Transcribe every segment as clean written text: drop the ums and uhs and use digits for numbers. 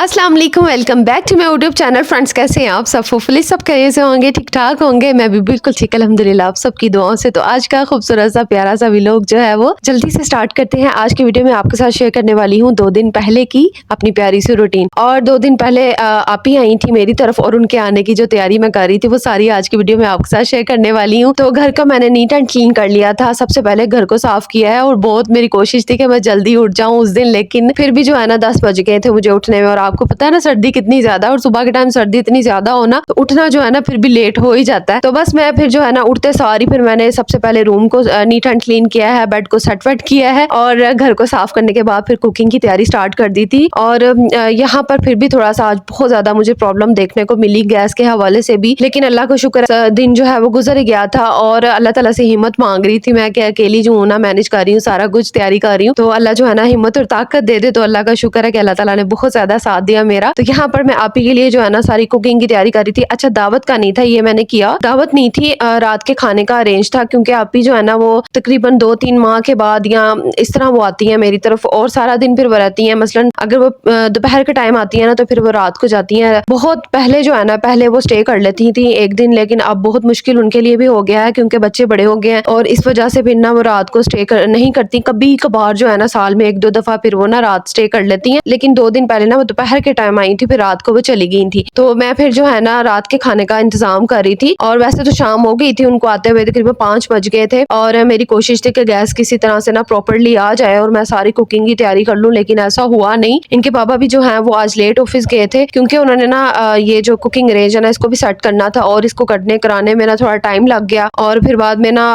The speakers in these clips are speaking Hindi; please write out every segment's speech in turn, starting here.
अस्सलाम वालेकुम, welcome back to my YouTube channel. Friends, कैसे हैं आप सब? होपफुली सब कैसे होंगे, ठीक ठाक होंगे। मैं भी बिल्कुल ठीक अल्हम्दुलिल्लाह आप सबकी दुआओं से। तो आज का खूबसूरत सा प्यारा सा व्लॉग जो है वो जल्दी से स्टार्ट करते हैं। आज की वीडियो में आपके साथ शेयर करने वाली हूँ 2 दिन पहले की अपनी प्यारी सी रूटीन। और 2 दिन पहले आप ही आई थी मेरी तरफ और उनके आने की जो तैयारी मैं कर रही थी वो सारी आज की वीडियो में आपके साथ शेयर करने वाली हूँ। तो घर का मैंने नीट एंड क्लीन कर लिया था। सबसे पहले घर को साफ किया है और बहुत मेरी कोशिश थी कि मैं जल्दी उठ जाऊँ उस दिन, लेकिन फिर भी जो है ना 10 बज गए थे मुझे उठने में। और आपको पता है ना सर्दी कितनी ज्यादा, और सुबह के टाइम सर्दी इतनी ज्यादा हो ना, तो उठना जो है ना फिर भी लेट हो ही जाता है। तो बस मैं फिर जो है ना उठते सारी फिर मैंने सबसे पहले रूम को नीट एंड क्लीन किया है, बेड को सेट वेट किया है और घर को साफ करने के बाद फिर कुकिंग की तैयारी स्टार्ट कर दी थी। और यहाँ पर फिर भी थोड़ा सा आज बहुत ज्यादा मुझे प्रॉब्लम देखने को मिली गैस के हवाले से भी, लेकिन अल्लाह को शुक्र दिन जो है वो गुजर गया था। और अल्लाह ताला से हिम्मत मांग रही थी मैं कि अकेली जो हूँ ना मैनेज कर रही हूँ, सारा कुछ तैयारी कर रही हूँ, तो अल्लाह जो है ना हिम्मत और ताकत दे दे। तो अल्लाह का शुक्र है कि अल्लाह ताला ने बहुत ज्यादा साथ दिया मेरा। तो यहाँ पर मैं आप ही के लिए जो है ना सारी कुकिंग की तैयारी कर रही थी। अच्छा, दावत का नहीं था ये मैंने किया, दावत नहीं थी, रात के खाने का अरेंज था, क्योंकि आप ही जो है ना वो तकरीबन 2-3 माह के बाद या इस तरह वो आती है मेरी तरफ और सारा दिन फिर वो रहती है। मसलन अगर वो दोपहर के टाइम आती है ना तो फिर वो रात को जाती है। बहुत पहले जो है ना पहले वो स्टे कर लेती थी एक दिन, लेकिन अब बहुत मुश्किल उनके लिए भी हो गया है क्योंकि बच्चे बड़े हो गए हैं और इस वजह से फिर ना वो रात को नहीं करती। कभी कभार जो है ना साल में 1-2 दफा फिर वो ना रात स्टे कर लेती हैं, लेकिन 2 दिन पहले ना वो दोपहर के टाइम आई थी, फिर रात को वो चली गई थी। तो मैं फिर जो है ना रात के खाने का इंतजाम कर रही थी और वैसे तो शाम हो गई थी उनको आते हुए, तकरीबन 5 बज गए थे। और मेरी कोशिश थी कि गैस किसी तरह से ना प्रॉपरली आ जाए और मैं सारी कुकिंग की तैयारी कर लूं, लेकिन ऐसा हुआ नहीं। इनके पापा भी जो है वो आज लेट ऑफिस गए थे क्योंकि उन्होंने ना ये जो कुकिंग रेंज है ना इसको भी सेट करना था और इसको कटने कराने में ना थोड़ा टाइम लग गया। और फिर बाद में ना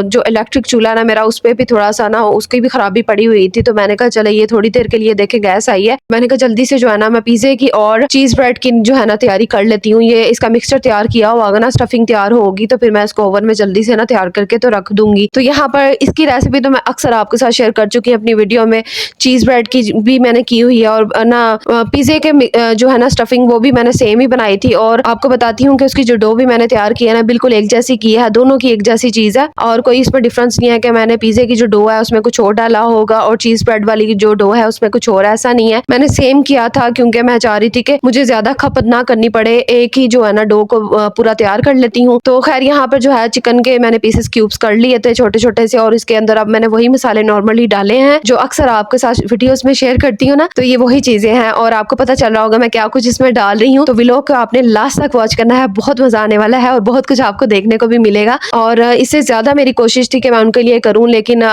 जो इलेक्ट्रिक चूल्हा ना मेरा उस पर भी थोड़ा सा ना उसकी भी खराबी पड़ी हुई थी। तो मैंने कहा चले ये थोड़ी देर के लिए देखे गैस आई है, मैंने कहा जल्दी से जो है ना मैं पिज्जे की और चीज ब्रेड की जो है ना तैयारी कर लेती हूँ। ये इसका मिक्सचर तैयार किया होगा ना, स्टफिंग तैयार होगी तो फिर मैं इसको ओवन में जल्दी से ना तैयार करके तो रख दूंगी। तो यहाँ पर इसकी रेसिपी तो मैं अक्सर आपके साथ शेयर कर चुकी हूँ अपनी वीडियो में। चीज ब्रेड की भी मैंने की हुई है और ना पिज्जे के जो है ना स्टफिंग वो भी मैंने सेम ही बनाई थी। और आपको बताती हूँ कि उसकी जो डो भी मैंने तैयार की है ना बिल्कुल एक जैसी की है, दोनों की एक जैसी चीज है और कोई इसमें डिफरेंस नहीं है कि मैंने पिज्जे की जो डो है उसमें कुछ और डाला होगा और चीज ब्रेड वाली जो डो है उसमें कुछ और, ऐसा नहीं है। मैंने सेम किया था क्योंकि मैं चाह रही थी कि मुझे ज्यादा खपत ना करनी पड़े, एक ही जो है ना डो को पूरा तैयार कर लेती हूँ। तो खैर यहाँ पर जो है चिकन के मैंने पीसेस क्यूब्स कर लिए थे छोटे छोटे से और इसके अंदर अब मैंने वही मसाले नॉर्मली डाले हैं जो अक्सर आपके साथ वीडियोस में शेयर करती हूँ ना, तो ये वही चीजें हैं और आपको पता चल रहा होगा मैं क्या कुछ इसमें डाल रही हूँ। तो व्लॉग को आपने लास्ट तक वॉच करना है, बहुत मजा आने वाला है और बहुत कुछ आपको देखने को भी मिलेगा। और इससे ज्यादा मेरी कोशिश थी कि मैं उनके लिए करूँ, लेकिन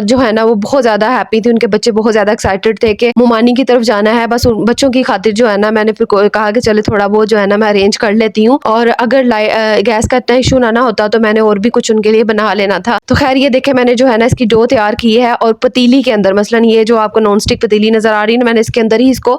जो है ना वो बहुत ज्यादा हैप्पी थी, उनके बच्चे बहुत ज्यादा एक्साइटेड थे कि मुमानी की तरफ जाना है। बस बच्चों की खातिर जो है ना मैंने फिर कहा कि चले थोड़ा बहुत जो है ना मैं अरेंज कर लेती हूँ और अगर गैस का इतना इशू ना होता तो मैंने और भी कुछ उनके लिए बना लेना था। तो खैर ये देखे मैंने जो है ना इसकी डो तैयार की है और पतीली के अंदर, मसलन ये जो आपको नॉन स्टिक पतीली नजर आ रही है, मैंने इसके अंदर ही इसको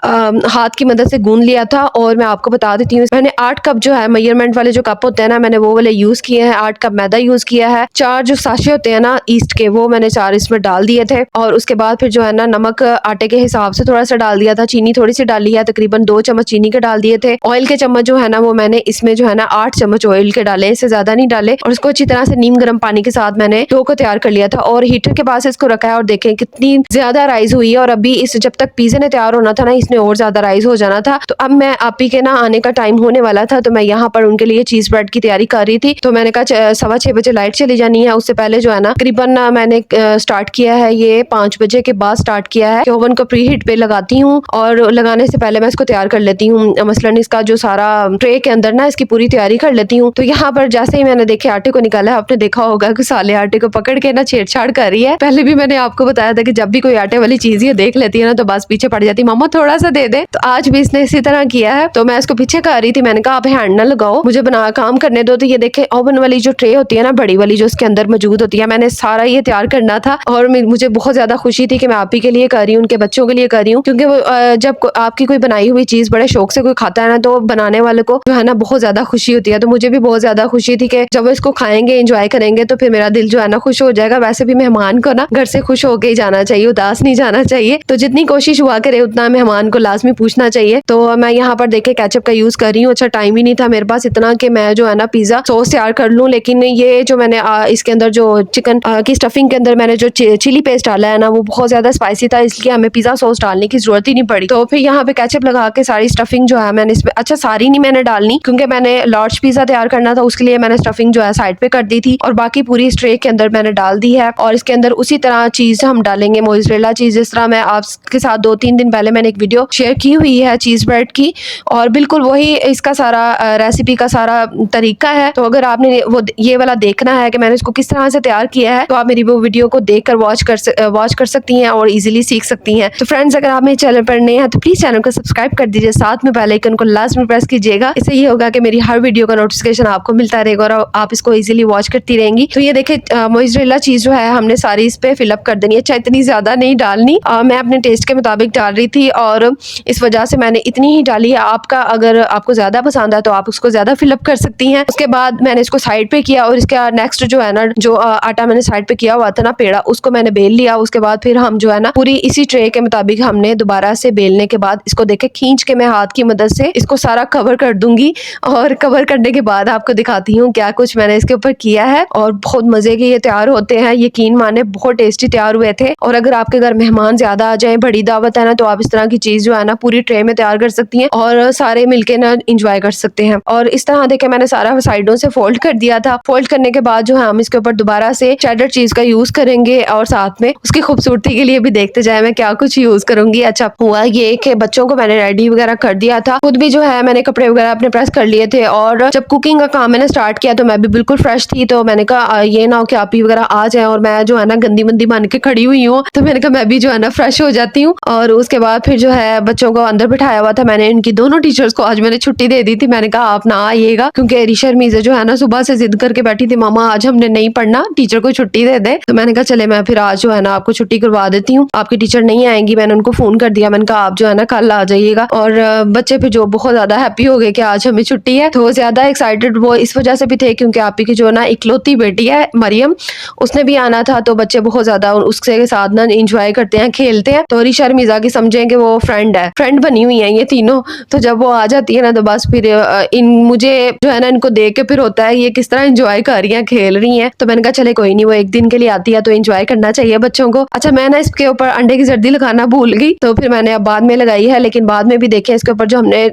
हाथ की मदद से गूंद लिया था। और मैं आपको बता देती हूँ मैंने 8 कप जो है मेजरमेंट वाले जो कप होते हैं ना मैंने वो वाले यूज किए हैं। 8 कप मैदा यूज किया है, 4 जो साशे होते हैं ना ईस्ट के वो मैंने 4 इसमें डाल दिए थे। और उसके बाद फिर जो है ना नमक आटे के हिसाब से थोड़ा सा डाल दिया था, चीनी थोड़ी सी डाली है, तकरीबन 2 चम्मच चीनी के डाल दिए थे। ऑयल के चम्मच जो है ना वो मैंने इसमें जो है ना 8 चम्मच ऑयल के डाले, इससे ज्यादा नहीं डाले। और इसको अच्छी तरह से नीम गर्म पानी के साथ मैंने डो को तैयार कर लिया था और हीटर के पास इसको रखा है और देखें कितनी ज्यादा राइज हुई है। और अभी इस जब तक पिज्जे ने तैयार होना था ना इसने और ज्यादा राइज हो जाना था। तो अब मैं आप ही के ना आने का टाइम होने वाला था तो मैं यहाँ पर उनके लिए चीज ब्रेड की तैयारी कर रही थी। तो मैंने कहा 6:15 बजे लाइट चली जानी है, उससे पहले जो है ना तकरीबन मैंने स्टार्ट किया है ये 5 बजे के बाद स्टार्ट किया है। ओवन को प्री हीट पे लगाती हूँ और लगाने से पहले मैं इसको तैयार कर लेती हूँ, मसलन इसका जो सारा ट्रे के अंदर ना इसकी पूरी तैयारी कर लेती हूँ। तो यहाँ पर जैसे ही मैंने देखे आटे को निकाला है, आपने देखा होगा कि साले आटे को पकड़ के ना छेड़छाड़ कर रही है। पहले भी मैंने आपको बताया था कि जब भी कोई आटे वाली चीज ये देख लेती है ना तो बस पीछे पड़ जाती, मम्मा थोड़ा सा दे दे। तो आज भी इसने इसी तरह किया है। तो मैं इसको पीछे कर रही थी, मैंने कहा आप हैंड ना लगाओ, मुझे बना काम करने दो। तो ये देखे ओवन वाली जो ट्रे होती है ना बड़ी वाली जो इसके अंदर मौजूद होती है, मैंने सारा ये तैयार करना था और मुझे बहुत ज्यादा खुशी थी कि मैं आप ही के लिए कर रही हूँ, उनके बच्चों के लिए कर रही हूँ। क्योंकि जब आपकी कोई बनाई हुई चीज बड़े शौक से कोई खाता है ना तो बनाने वाले को जो है ना बहुत ज्यादा खुशी होती है। तो मुझे भी बहुत ज्यादा खुशी थी कि जब वो इसको खाएंगे एंजॉय करेंगे तो फिर मेरा दिल जो है ना खुश हो जाएगा। वैसे भी मेहमान को ना घर से खुश होके ही जाना चाहिए, उदास नहीं जाना चाहिए। तो जितनी कोशिश हुआ करे उतना मेहमान को लाजमी पूछना चाहिए। तो मैं यहाँ पर देखे केचप का यूज कर रही हूँ। अच्छा, टाइम ही नहीं था मेरे पास इतना कि मैं जो है ना पिज्जा सॉस तैयार कर लूँ, लेकिन ये जो मैंने इसके अंदर जो चिकन की स्टफिंग के अंदर मैंने जो चिली पेस्ट डाला है ना वो बहुत ज्यादा स्पाइसी था, इसलिए हमें पिज्जा सॉस डालने की जरूरत ही नहीं पड़ी। तो फिर यहाँ पे केचप लगा के सारी स्टफिंग जो है मैंने इसमें, अच्छा सारी नहीं मैंने डालनी क्योंकि मैंने लार्ज पिज़्ज़ा तैयार करना था, उसके लिए मैंने स्टफिंग जो है साइड पे कर दी थी और बाकी पूरी इस ट्रे के अंदर मैंने डाल दी है। और इसके अंदर उसी तरह चीज़ हम डालेंगे, मोज़रेला चीज़। जिस तरह मैं आपके साथ 2-3 दिन पहले मैंने एक वीडियो शेयर की हुई है चीज़ ब्रेड की, और बिल्कुल वही इसका सारा रेसिपी का सारा तरीका है। तो अगर आपने वो ये वाला देखना है कि मैंने इसको किस तरह से तैयार किया है, तो आप मेरी वो वीडियो को देखकर वॉच कर सकती हैं और इजीली सीख सकती हैं। तो फ्रेंड्स, अगर आप मेरे चैनल पर नए हैं तो प्लीज चैनल को सब्सक्राइब कर दीजिए, साथ में बेल आइकन को लास्ट में प्रेस कीजिएगा। इससे ये होगा कि मेरी हर वीडियो का नोटिफिकेशन आपको मिलता रहेगा और आप इसको इजीली वॉच करती रहेंगी। तो ये देखिए मोज़रेला चीज जो है हमने सारी इस पे फिलअप कर देनी है। अच्छा, इतनी ज्यादा नहीं डालनी, मैं अपने टेस्ट के मुताबिक डाल रही थी और इस वजह से मैंने इतनी ही डाली है। आपका अगर आपको ज्यादा पसंद है तो आप उसको ज्यादा फिलअप कर सकती हैं। उसके बाद मैंने इसको साइड पे किया और इसका नेक्स्ट जो है ना, जो आटा मैंने साइड पे किया हुआ था ना पेड़ा, उसको मैंने बेल लिया। उसके बाद फिर हम जो है ना पूरी इसी ट्रे के मुताबिक हमने दोबारा से बेलने के बाद इसको देखे खींच के मैं हाथ की मदद से इसको सारा कवर कर दूंगी। और कवर करने के बाद आपको दिखाती हूँ क्या कुछ मैंने इसके ऊपर किया है। और बहुत मजे के ये तैयार होते हैं, यकीन माने बहुत टेस्टी तैयार हुए थे। और अगर आपके घर मेहमान ज्यादा आ जाए, बड़ी दावत है ना, तो आप इस तरह की चीज जो है ना पूरी ट्रे में तैयार कर सकती हैं और सारे मिलके ना इंजॉय कर सकते हैं। और इस तरह देखे मैंने सारा साइडों से फोल्ड कर दिया था। फोल्ड करने के बाद जो है हम इसके ऊपर दोबारा से चेडर चीज का यूज करेंगे और साथ में उसकी खूबसूरती के लिए भी देखते जाए मैं क्या कुछ यूज करूंगी। अच्छा हुआ ये कि बच्चों को मैंने रेडी वगैरह कर दिया था, खुद भी जो है मैंने कपड़े वगैरह अपने प्रेस कर लिए थे। और जब कुकिंग का काम मैंने स्टार्ट किया तो मैं भी बिल्कुल फ्रेश थी, तो मैंने कहा ये ना हो कि आप ही वगैरह आ जाए और मैं जो है ना गंदी मंदी बन के खड़ी हुई हूँ, तो मैंने कहा मैं भी जो है ना फ्रेश हो जाती हूँ। और उसके बाद फिर जो है बच्चों को अंदर बिठाया हुआ था मैंने, इनकी दोनों टीचर्स को आज मैंने छुट्टी दे दी थी। मैंने कहा आप ना आइएगा क्योंकि ऋषा मीज़ा जो है ना सुबह से जिद करके बैठी थी, मामा आज हमने नहीं पढ़ना, टीचर को छुट्टी दे दे। तो मैंने कहा चले मैं फिर आज जो है ना आपको छुट्टी करवा देती हूँ, आपकी टीचर नहीं आएंगी। मैंने उनको फोन कर दिया, मैंने कहा आप जो है ना कल आ जाइएगा। और बच्चे फिर जो बहुत ज्यादा हैप्पी हो गए कि आज हमें छुट्टी है। तो ज्यादा एक्साइटेड वो इस वजह से भी थे क्योंकि आप ही की जो ना इकलौती बेटी है मरियम, उसने भी आना था। तो बच्चे बहुत ज्यादा उसके साथ ना इंजॉय करते हैं, खेलते हैं। तो ऋषा मीज़ा की समझें कि वो फ्रेंड बनी हुई है ये तीनों। तो जब वो आ जाती है ना तो बस फिर इन मुझे जो है ना इनको देख के फिर होता है ये किस तरह एंजॉय कर रही हैं, खेल रही हैं। तो मैंने कहा चले कोई नहीं, वो एक दिन के लिए आती है तो एंजॉय करना चाहिए बच्चों को। अच्छा मैं ना इसके ऊपर अंडे की जर्दी लगाना भूल गई, तो फिर मैंने अब बाद में लगाई है, लेकिन बाद में भी देखे इसके ऊपर जो हमने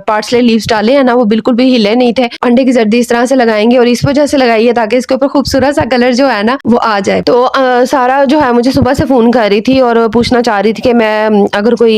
पार्सले लीव्स डाले हैं ना वो बिल्कुल भी हिले नहीं थे। अंडे की जर्दी इस तरह से लगाएंगे और इस वजह से लगाई है ताकि इसके ऊपर खूबसूरत सा कलर जो है ना वो आ जाए। तो सारा जो है मुझे सुबह से फोन कर रही थी और पूछना चाह रही थी कि मैं अगर कोई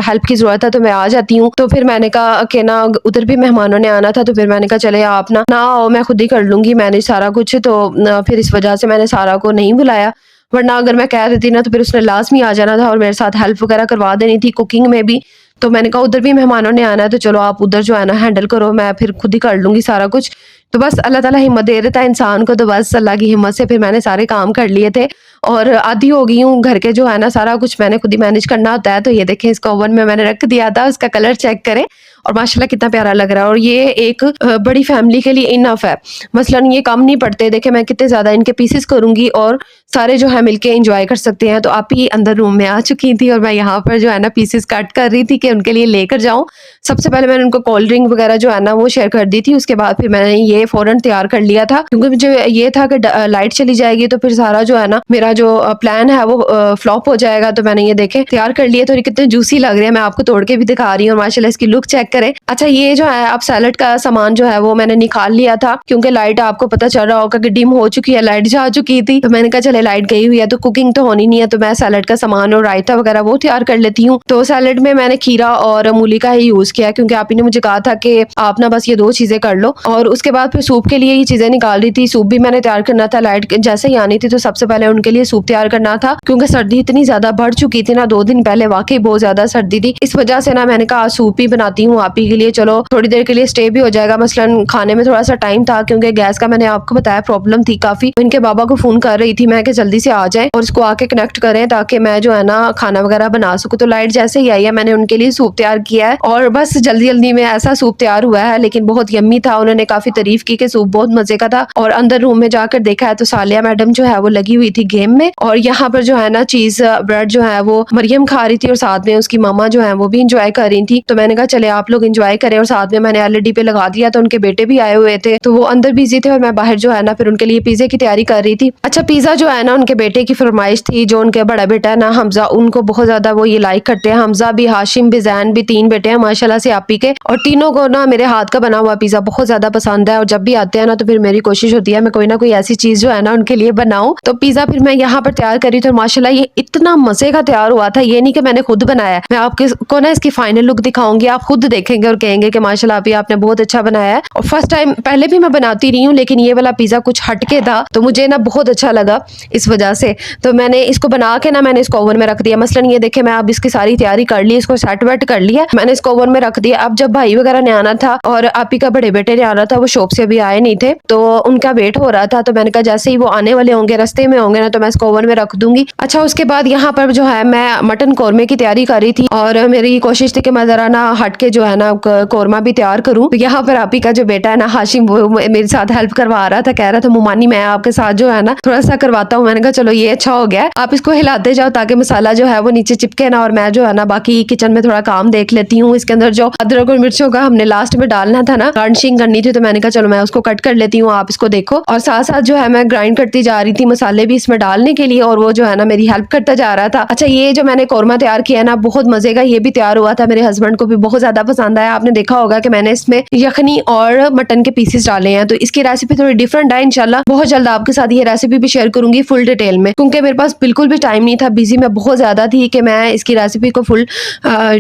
हेल्प की जरूरत है तो मैं आ जाती हूँ। तो फिर मैंने कहा कि ना उधर भी मेहमानों ने आना था, तो फिर मैंने कहा चले आप ना आओ, मैं खुद ही कर लूंगी मैनेज सारा कुछ। तो फिर इस वजह से मैंने सारा को नहीं बुलाया, वरना अगर मैं कह देती ना तो फिर उसने लाजमी आ जाना था और मेरे साथ हेल्प वगैरह करवा देनी थी कुकिंग में भी। तो मैंने कहा उधर भी मेहमानों ने आना है तो चलो आप उधर जो है ना हैंडल करो, मैं फिर खुद ही कर लूंगी सारा कुछ। तो बस अल्लाह ताला हिम्मत दे देता है इंसान को, तो बस अल्लाह की हिम्मत से फिर मैंने सारे काम कर लिए थे और आधी हो गई हूँ। घर के जो है ना सारा कुछ मैंने खुद ही मैनेज करना होता है। तो ये देखें इसको ओवन में मैंने रख दिया था, उसका कलर चेक करें और माशाल्लाह कितना प्यारा लग रहा है। और ये एक बड़ी फैमिली के लिए इनफ है, मसलन ये कम नहीं पड़ते। देखे मैं कितने ज्यादा इनके पीसेस करूंगी और सारे जो है मिलके एंजॉय कर सकते हैं। तो आप ही अंदर रूम में आ चुकी थी और मैं यहाँ पर जो है ना पीसेस कट कर रही थी कि उनके लिए लेकर जाऊं। सबसे पहले मैंने उनको कोल्ड ड्रिंक वगैरह जो है ना वो शेयर कर दी थी, उसके बाद फिर मैंने ये फौरन तैयार कर लिया था क्योंकि मुझे ये था कि लाइट चली जाएगी तो फिर सारा जो है ना मेरा जो प्लान है वो फ्लॉप हो जाएगा। तो मैंने ये देखे तैयार कर लिए, तो ये कितने जूसी लग रहे हैं, मैं आपको तोड़ के भी दिखा रही हूँ। माशाल्लाह इसकी लुक चेक करें। अच्छा ये जो है अब सैलेड का सामान जो है वो मैंने निकाल लिया था क्योंकि लाइट आपको पता चल रहा होगा कि डिम हो चुकी है, लाइट जा चुकी थी। तो मैंने कहा चले लाइट गई हुई है तो कुकिंग तो होनी नहीं है, तो मैं सैलेड का सामान और रायता वगैरह वो तैयार कर लेती हूँ। तो सैलेड में मैंने खीरा और मूली का ही यूज किया क्योंकि आप ही ने मुझे कहा था कि आप ना बस ये दो चीजें कर लो। और उसके बाद फिर सूप के लिए ये चीजें निकाल रही थी, सूप भी मैंने तैयार करना था। लाइट जैसे ही आनी थी तो सबसे पहले उनके लिए सूप तैयार करना था क्योंकि सर्दी इतनी ज्यादा बढ़ चुकी थी ना, 2 दिन पहले वाकई बहुत ज्यादा सर्दी थी। इस वजह से ना मैंने कहा सूप ही बनाती हूँ आप ही के लिए, चलो थोड़ी देर के लिए स्टे भी हो जाएगा। मसलन खाने में थोड़ा सा टाइम था क्योंकि गैस का मैंने आपको बताया प्रॉब्लम थी काफी। इनके बाबा को फोन कर रही थी मैं कि जल्दी से आ जाए और इसको आके कनेक्ट करें ताकि मैं जो है ना खाना वगैरह बना सकूं। तो लाइट जैसे ही आई है मैंने उनके लिए सूप तैयार किया है और बस जल्दी जल्दी में ऐसा सूप तैयार हुआ है, लेकिन बहुत यम्मी था। उन्होंने काफी तारीफ की कि सूप बहुत मजे का था। और अंदर रूम में जाकर देखा है तो सालिया मैडम जो है वो लगी हुई थी गेम फ्लेम में। और यहाँ पर जो है ना चीज ब्रेड जो है वो मरियम खा रही थी और साथ में उसकी मामा जो है वो भी इंजॉय कर रही थी। तो मैंने कहा चले आप लोग इंजॉय करें, और साथ में मैंने एलईडी पे लगा दिया, तो उनके बेटे भी आए हुए थे, तो वो अंदर बिजी थे और मैं बाहर जो है ना फिर उनके लिए पिज्जे की तैयारी कर रही थी। अच्छा, पिज्जा जो है ना उनके बेटे की फरमाइश थी, जो उनके बड़ा बेटा है ना हमजा, उनको बहुत ज्यादा वो ये लाइक करते हैं। हमजा भी, हाशिम भी, जैन भी, 3 बेटे हैं माशाल्लाह से आपी के, और तीनों को ना मेरे हाथ का बना हुआ पिज्जा बहुत ज्यादा पसंद है। और जब भी आते हैं ना तो फिर मेरी कोशिश होती है मैं कोई ना कोई ऐसी चीज जो है ना उनके लिए बनाऊं। तो पिज्जा फिर मैं यहाँ पर तैयार करी थी और माशाल्लाह ये इतना मजे का तैयार हुआ था। ये नहीं कि मैंने खुद बनाया, मैं आपको ना इसकी फाइनल लुक दिखाऊंगी, आप खुद देखेंगे और कहेंगे कि माशाल्लाह अभी आपने बहुत अच्छा बनाया है। और फर्स्ट टाइम, पहले भी मैं बनाती रही हूँ लेकिन ये वाला पिज्जा कुछ हटके था, तो मुझे ना बहुत अच्छा लगा इस वजह से। तो मैंने इसको बना के ना मैंने इसको ओवन में रख दिया। मसलन ये देखे मैं अब इसकी सारी तैयारी कर ली, इसको सेट वेट कर लिया, मैंने इसको ओवन में रख दिया। अब जब भाई वगैरह ने आना था और आपी का बड़े बेटे ने आना था, वो शॉप से अभी आए नहीं थे, तो उनका वेट हो रहा था, तो मैंने कहा जैसे ही वो आने वाले होंगे, रास्ते में होंगे ना, तो मैं इसको ओवन में रख दूंगी। अच्छा, उसके बाद यहाँ पर जो है मैं मटन कौरमे की तैयारी कर रही थी और मेरी कोशिश थी कि मैं जरा ना हट के जो है ना कौरमा भी तैयार करूँ। तो यहाँ पर आपी का जो बेटा है ना हाशिम, वो मेरे साथ हेल्प करवा रहा था, कह रहा था मुमानी मैं आपके साथ जो है ना थोड़ा सा करवाता हूँ। मैंने कहा चलो ये अच्छा हो गया, आप इसको हिलाते जाओ ताकि मसाला जो है वो नीचे चिपके ना, और मैं जो है ना बाकी किचन में थोड़ा काम देख लेती हूँ। इसके अंदर जो अदरक और मिर्चों का हमने लास्ट में डालना था ना, गार्निशिंग करनी थी, तो मैंने कहा चलो मैं उसको कट कर लेती हूँ, आप इसको देखो। और साथ साथ जो है मैं ग्राइंड करती जा रही थी मसाले भी इसमें डालने के लिए, और वो जो है ना मेरी हेल्प करता जा रहा था। अच्छा, ये जो मैंने कौरमा तैयार किया ना बहुत मजे का ये भी तैयार हुआ था, मेरे हस्बैंड को भी बहुत ज्यादा पसंद आया। आपने देखा होगा कि मैंने इसमें यखनी और मटन के पीसेस डाले हैं, तो इसकी रेसिपी थोड़ी डिफरेंट है। इंशाल्लाह बहुत जल्द आपके साथ ये रेसिपी भी शेयर करूंगी फुल डिटेल में, क्योंकि मेरे पास बिल्कुल भी टाइम नहीं था, बिजी मैं बहुत ज्यादा थी कि मैं इसकी रेसिपी को फुल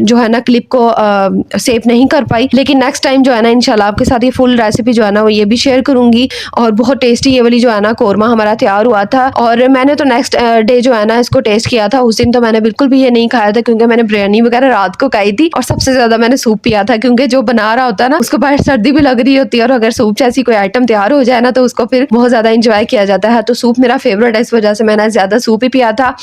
जो है ना क्लिप को सेव नहीं कर पाई। लेकिन नेक्स्ट टाइम जो है ना इंशाल्लाह आपके साथ ये फुल रेसिपी जो है ना वो ये भी शेयर करूंगी। और बहुत टेस्टी ये वाली जो है ना कौरमा हमारा तैयार हुआ था, और मैंने तो नेक्स्ट डे जो है ना इसको टेस्ट किया था। उस दिन तो मैंने बिल्कुल भी ये नहीं खाया था, क्योंकि मैंने बिरयानी वगैरह रात को खाई थी, और सबसे ज्यादा मैंने सूप पिया था, क्योंकि जो बना रहा होता है ना उसको बाहर सर्दी भी लग रही होती है, और अगर सूप जैसी कोई आइटम तैयार हो जाए ना तो उसको फिर बहुत ज्यादा इंजॉय किया जाता है। तो सूप मेरा फेवरेट है, इस वजह से मैंने ज्यादा सूप ही पिया था।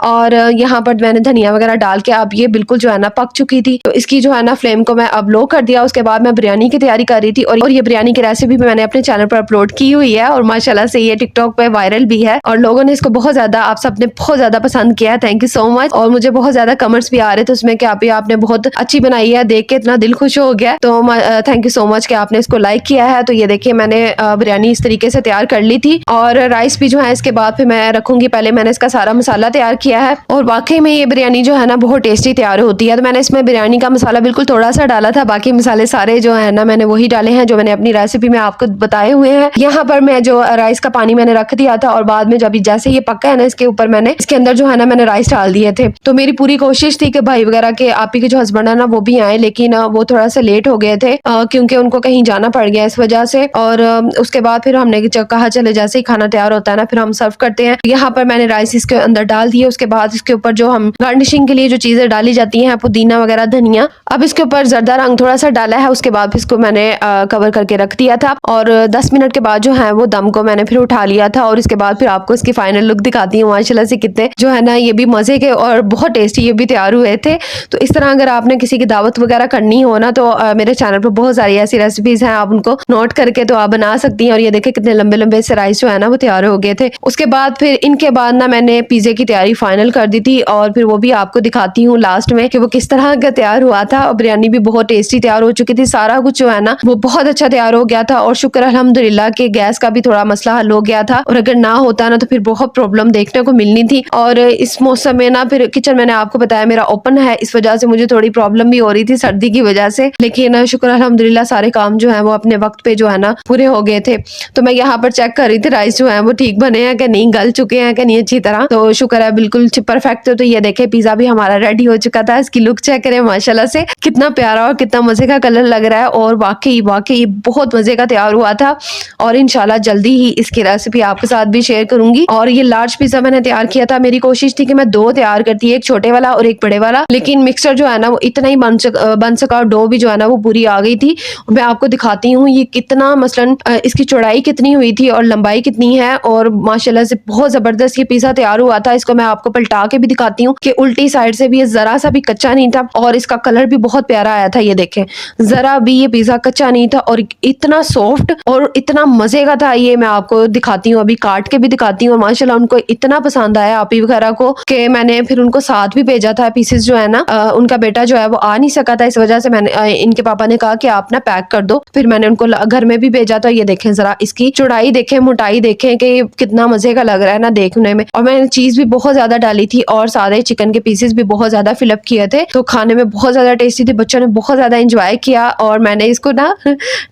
और यहाँ पर मैंने धनिया वगैरह डाल के, अब ये बिल्कुल जो है ना पक चुकी थी, तो इसकी जो है ना फ्लेम को मैं अब लो कर दिया। उसके बाद मैं बिरयानी की तैयारी कर रही थी, और ये बिरयानी की रेसिपी भी मैंने अपने चैनल पर अपलोड की हुई है, और माशाल्लाह से ये टिकटॉक पे वायरल भी है, और लोगों ने इसको बहुत ज्यादा, आप सबने बहुत ज्यादा पसंद किया है, थैंक यू सो मच। और मुझे बहुत ज्यादा कमेंट्स भी आ रहे थे उसमें कि आपने बहुत अच्छी बनाई है, देख के इतना दिल खुश हो गया, तो थैंक यू सो मच कि आपने इसको लाइक किया है। तो ये देखिए मैंने बिरयानी इस तरीके से तैयार कर ली थी, और राइस भी जो है इसके बाद फिर मैं रखूंगी। पहले मैंने इसका सारा मसाला तैयार किया है, और वाकई में ये बिरयानी जो है ना बहुत टेस्टी तैयार होती है। तो मैंने इसमें बिरयानी का मसाला बिल्कुल थोड़ा सा डाला था, बाकी मसाले सारे जो है ना मैंने वही डाले हैं जो मैंने अपनी रेसिपी में आपको बताए हुए हैं। यहाँ पर मैं जो राइस का पानी मैंने रख दिया था, और बाद में जब जैसे ये पक्का है ना इसके ऊपर मैंने इसके अंदर जो है ना मैंने राइस डाल दिए थे। तो मेरी पूरी कोशिश थी कि भाई वगैरह के, आपी के जो हस्बैंड है ना वो भी आए, लेकिन वो थोड़ा सा लेट हो गए थे क्योंकि उनको कहीं जाना पड़ गया इस वजह से। और उसके बाद फिर हमने कहा चले जैसे ही खाना तैयार होता है ना फिर हम सर्व करते हैं। यहाँ पर मैंने राइस इसके अंदर डाल दिए, उसके बाद इसके ऊपर जो हम गार्निशिंग के लिए जो चीजें डाली जाती हैं, पुदीना वगैरह, धनिया, अब इसके ऊपर जर्दा रंग थोड़ा सा डाला है। उसके बाद इसको मैंने कवर करके रख दिया था, और 10 मिनट के बाद जो है वो दम को मैंने फिर उठा लिया था। और इसके बाद फिर आपको इसकी फाइनल लुक दिखाती हूँ, माशाल्लाह से कितने जो है ना ये भी मजे के और बहुत टेस्टी ये भी तैयार हुए थे। तो इस तरह अगर आपने किसी की दावत वगैरह करनी हो ना, तो मेरे चैनल पर बहुत सारी ऐसी रेसिपीज हैं, आप उनको नोट करके तो आप बना सकती हैं। और ये देखे कितने लंबे लंबे से राइस जो है ना वो तैयार हो गए थे। उसके बाद फिर इनके बाद ना मैंने पिज्जे की तैयारी फाइनल कर दी थी, और फिर वो भी आपको दिखाती हूँ लास्ट में कि वो किस तरह का तैयार हुआ था। और बिरयानी भी बहुत टेस्टी तैयार हो चुकी थी, सारा कुछ जो है ना वो बहुत अच्छा तैयार हो गया था। और शुक्र अल्हम्दुलिल्लाह के गैस का भी थोड़ा मसला हल हो गया था, और अगर ना होता ना तो फिर बहुत प्रॉब्लम देखने को मिलनी थी। और इस मौसम में ना फिर किचन मैंने आपको बताया मेरा ओपन है, इस वजह से मुझे थोड़ी प्रॉब्लम भी हो रही थी सर्दी की वजह से, लेकिन शुक्र अल्हम्दुलिल्लाह सारे काम जो है वो अपने वक्त पे जो है ना पूरे हो गए थे। तो मैं यहाँ पर चेक कर रही थी राइस जो है वो ठीक बने हैं कि नहीं, गल चुके हैं कि नहीं अच्छी तरह, तो शुक्र है बिल्कुल परफेक्ट। तो ये देखे पिज्जा भी हमारा रेडी हो चुका था। इसकी लुक चेक करें, माशाल्लाह से कितना प्यारा और कितना मजे का कलर लग रहा है, और वाकई वाकई बहुत मजे का तैयार हुआ था। और इंशाल्लाह जल्दी ही इसकी रेसिपी आपके साथ भी शेयर करूंगी। और ये लार्ज पिज्जा मैंने तैयार किया था, मेरी कोशिश थी कि मैं 2 तैयार करती, एक छोटे वाला और एक बड़े वाला, लेकिन मिक्सचर जो है ना वो इतना ही बन सका, और डो भी जो है ना वो पूरी आ गई थी। मैं आपको दिखाती हूँ ये कितना, मसलन इसकी चौड़ाई कितनी हुई थी और लंबाई कितनी है, और माशाल्लाह से बहुत जबरदस्त ये पिज्जा तैयार हुआ था। इसको मैं आपको पलटा के भी दिखाती हूँ कि उल्टी साइड से भी ये जरा सा भी कच्चा नहीं था, और इसका कलर भी बहुत प्यारा आया था। ये देखें जरा भी ये पिज्जा कच्चा नहीं था, और इतना सॉफ्ट और इतना मजे का था। ये मैं आपको दिखाती हूँ, अभी काट के भी दिखाती हूँ। माशाल्लाह माशाल्लाह उनको इतना पसंद आया आपी वगैरह को कि मैंने फिर उनको साथ भी भेजा था। पीसेस जो है ना उनका बेटा जो है वो आ नहीं सका था, इस वजह से मैंने इनके पापा ने कहा कि आप ना पैक कर दो। फिर मैंने उनको घर में भी भेजा। तो ये देखें जरा इसकी चौड़ाई देखें, मोटाई देखें कि कितना मजे का लग रहा है ना देखने में। और मैंने चीज भी बहुत ज्यादा डाली थी और सारे चिकन के पीसेस भी बहुत ज्यादा फिलअप किए थे, तो खाने में बहुत ज्यादा टेस्टी थे। बच्चों ने बहुत ज्यादा एंजॉय किया और मैंने इसको ना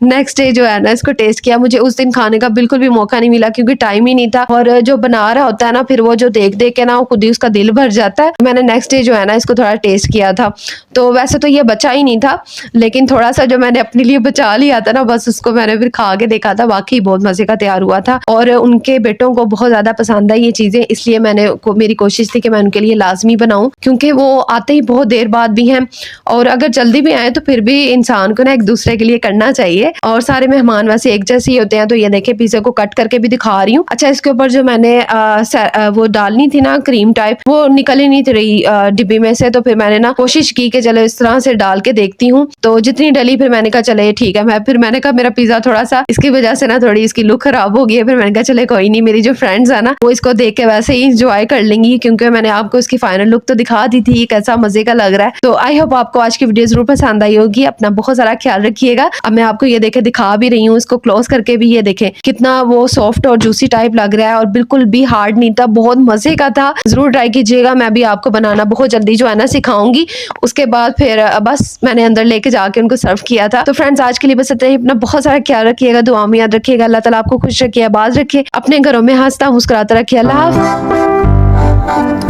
नेक्स्ट डे जो है ना इसको टेस्ट किया। मुझे उस दिन खाने का बिल्कुल भी मौका नहीं मिला क्योंकि टाइम ही नहीं था, और जो बना रहा होता है ना फिर वो जो देख देख के ना वो खुद ही उसका दिल भर जाता है। मैंने नेक्स्ट डे जो है ना इसको थोड़ा टेस्ट किया था। तो वैसे तो ये बचा ही नहीं था, लेकिन थोड़ा सा जो मैंने अपने लिए बचा लिया था ना बस उसको मैंने फिर खा के देखा था। वाकई बहुत मजे का तैयार हुआ था और उनके बेटों को बहुत ज्यादा पसंद आई ये चीजें, इसलिए मेरी कोशिश थी कि मैं उनके लिए लाजमी बनाऊं, क्योंकि वो आते ही बहुत देर बाद भी हैं और अगर जल्दी भी आए तो फिर भी इंसान को ना एक दूसरे के लिए करना चाहिए। और सारे मेहमान वैसे एक जैसे ही होते हैं। तो ये देखे पिज्जा को कट करके भी दिखा रही हूँ। अच्छा, इसके ऊपर जो मैंने वो डालनी थी ना क्रीम टाइप, वो निकल ही नहीं रही डिब्बी में से। तो फिर मैंने ना कोशिश की कि चलो इस तरह से डाल के देखती हूँ, तो जितनी डली फिर मैंने कहा चले ठीक है। मैंने कहा मेरा पिज्जा थोड़ा सा इसकी वजह से ना थोड़ी इसकी लुक खराब हो गई है। फिर मैंने कहा चले कोई नहीं, मेरी जो फ्रेंड्स है ना वो इसको देख के वैसे ही इंजॉय कर लेंगी, क्योंकि मैंने आपको इसकी फाइनल लुक तो दिखा दी थी कैसा मजे का लग रहा है। तो आई होप आपको आज की वीडियो जरूर पसंद आई होगी। अपना बहुत सारा ख्याल रखिएगा। अब मैं आपको ये देखे दिखा भी रही हूँ, इसको क्लोज करके भी ये देखें कितना वो सॉफ्ट और जूसी टाइप लग रहा है और बिल्कुल भी हार्ड नहीं था, बहुत मजे का था। जरूर ट्राई कीजिएगा। मैं भी आपको बनाना बहुत जल्दी जो है ना सिखाऊंगी। उसके बाद फिर बस मैंने अंदर लेके जाके उनको सर्व किया था। तो फ्रेंड्स आज के लिए बस इतना ही। अपना बहुत सारा ख्याल रखिएगा, दुआ में याद रखिएगा। अल्लाह ताला आपको खुश रखिए, आबाद रखिए, अपने घरों में हंसता मुस्कुराता रखिए। अल्लाह हाफ़िज़।